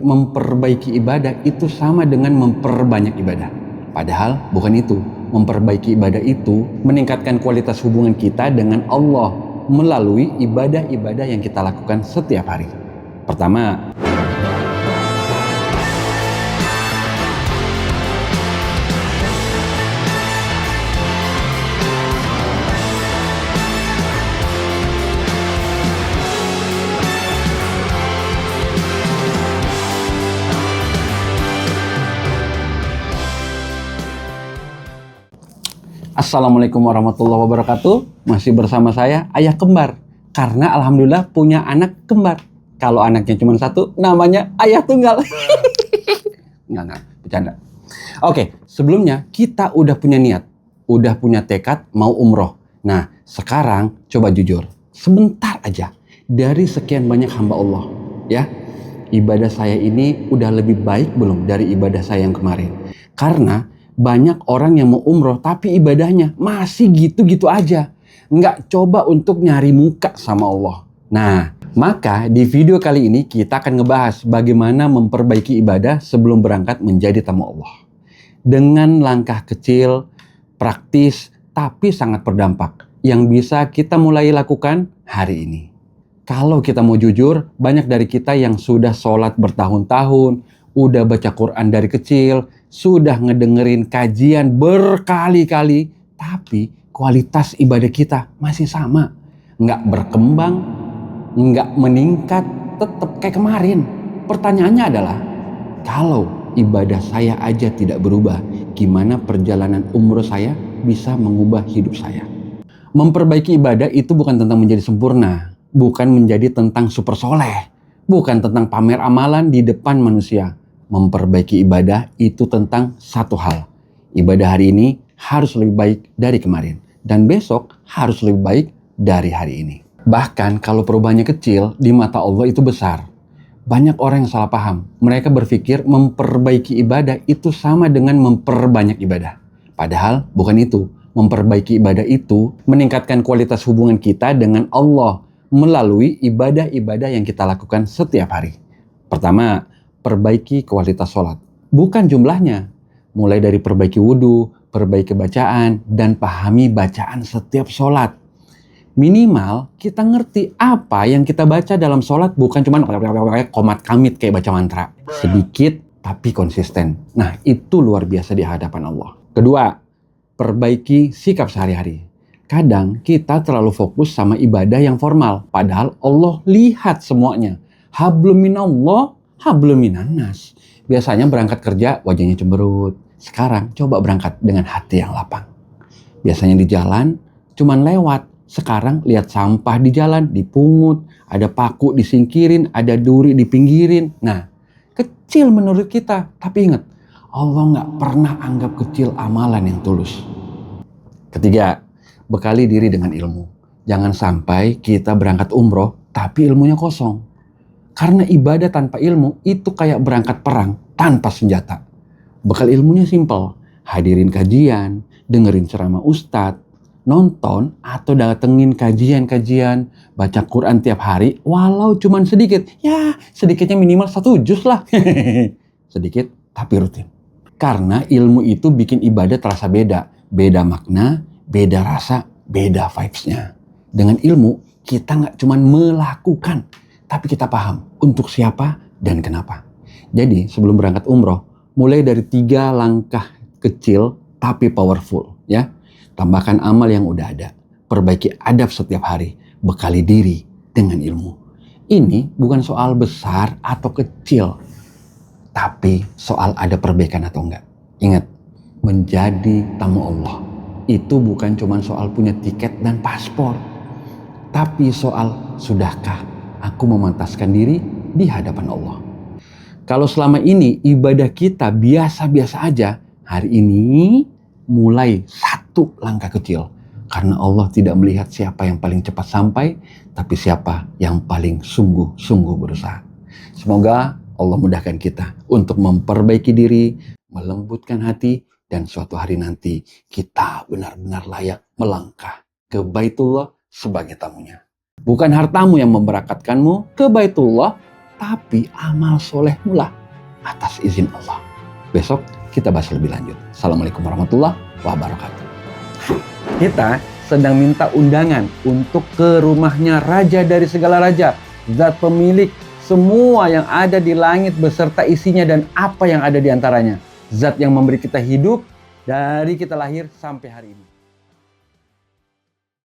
Memperbaiki ibadah itu sama dengan memperbanyak ibadah. Padahal bukan itu. Memperbaiki ibadah itu meningkatkan kualitas hubungan kita dengan Allah melalui ibadah-ibadah yang kita lakukan setiap hari. Pertama, Assalamualaikum warahmatullahi wabarakatuh. Masih bersama saya, Ayah Kembar. Karena alhamdulillah punya anak kembar. Kalau anaknya cuma satu, namanya Ayah Tunggal. Enggak, bercanda. Oke, sebelumnya kita udah punya niat, udah punya tekad mau umroh. Nah, sekarang coba jujur, sebentar aja dari sekian banyak hamba Allah, ya. Ibadah saya ini udah lebih baik belum dari ibadah saya yang kemarin? Karena banyak orang yang mau umroh tapi ibadahnya masih gitu-gitu aja. Nggak coba untuk nyari muka sama Allah. Nah, maka di video kali ini kita akan ngebahas bagaimana memperbaiki ibadah sebelum berangkat menjadi tamu Allah. Dengan langkah kecil, praktis, tapi sangat berdampak yang bisa kita mulai lakukan hari ini. Kalau kita mau jujur, banyak dari kita yang sudah sholat bertahun-tahun, udah baca Quran dari kecil, sudah ngedengerin kajian berkali-kali, tapi kualitas ibadah kita masih sama. Nggak berkembang, nggak meningkat, tetap kayak kemarin. Pertanyaannya adalah, kalau ibadah saya aja tidak berubah, gimana perjalanan umroh saya bisa mengubah hidup saya? Memperbaiki ibadah itu bukan tentang menjadi sempurna, bukan menjadi tentang super soleh, bukan tentang pamer amalan di depan manusia. Memperbaiki ibadah itu tentang satu hal. Ibadah hari ini harus lebih baik dari kemarin. Dan besok harus lebih baik dari hari ini. Bahkan kalau perubahannya kecil, di mata Allah itu besar. Banyak orang yang salah paham. Mereka berpikir memperbaiki ibadah itu sama dengan memperbanyak ibadah. Padahal bukan itu. Memperbaiki ibadah itu meningkatkan kualitas hubungan kita dengan Allah melalui ibadah-ibadah yang kita lakukan setiap hari. Pertama, perbaiki kualitas sholat. Bukan jumlahnya. Mulai dari perbaiki wudhu, perbaiki bacaan, dan pahami bacaan setiap sholat. Minimal kita ngerti apa yang kita baca dalam sholat, bukan cuma komat kamit kayak baca mantra. Sedikit tapi konsisten. Nah, itu luar biasa di hadapan Allah. Kedua, perbaiki sikap sehari-hari. Kadang kita terlalu fokus sama ibadah yang formal, padahal Allah lihat semuanya. Hablum minallah, hablum minannas. Biasanya berangkat kerja wajahnya cemberut. Sekarang coba berangkat dengan hati yang lapang. Biasanya di jalan cuman lewat. Sekarang lihat sampah di jalan dipungut, ada paku disingkirin, ada duri dipinggirin. Nah, kecil menurut kita, tapi ingat, Allah nggak pernah anggap kecil amalan yang tulus. Ketiga, bekali diri dengan ilmu. Jangan sampai kita berangkat umroh tapi ilmunya kosong. Karena ibadah tanpa ilmu itu kayak berangkat perang tanpa senjata. Bekal ilmunya simpel. Hadirin kajian, dengerin ceramah ustadz, nonton atau datengin kajian-kajian, baca Quran tiap hari walau cuman sedikit. Ya, sedikitnya minimal 1 juz lah. Sedikit tapi rutin. Karena ilmu itu bikin ibadah terasa beda. Beda makna, beda rasa, beda vibes-nya. Dengan ilmu, kita nggak cuma melakukan, tapi kita paham untuk siapa dan kenapa. Jadi sebelum berangkat umroh, mulai dari 3 langkah kecil tapi powerful. Ya, tambahkan amal yang udah ada. Perbaiki adab setiap hari. Bekali diri dengan ilmu. Ini bukan soal besar atau kecil, tapi soal ada perbaikan atau enggak. Ingat, menjadi tamu Allah itu bukan cuma soal punya tiket dan paspor, tapi soal sudahkah aku memantaskan diri di hadapan Allah. Kalau selama ini ibadah kita biasa-biasa aja, hari ini mulai 1 langkah kecil. Karena Allah tidak melihat siapa yang paling cepat sampai, tapi siapa yang paling sungguh-sungguh berusaha. Semoga Allah mudahkan kita untuk memperbaiki diri, melembutkan hati, dan suatu hari nanti kita benar-benar layak melangkah ke Baitullah sebagai tamunya. Bukan hartamu yang memberakatkanmu ke Baitullah, tapi amal soleh mula atas izin Allah. Besok kita bahas lebih lanjut. Assalamualaikum warahmatullahi wabarakatuh. Kita sedang minta undangan untuk ke rumahnya raja dari segala raja, zat pemilik semua yang ada di langit beserta isinya dan apa yang ada di antaranya. Zat yang memberi kita hidup dari kita lahir sampai hari ini.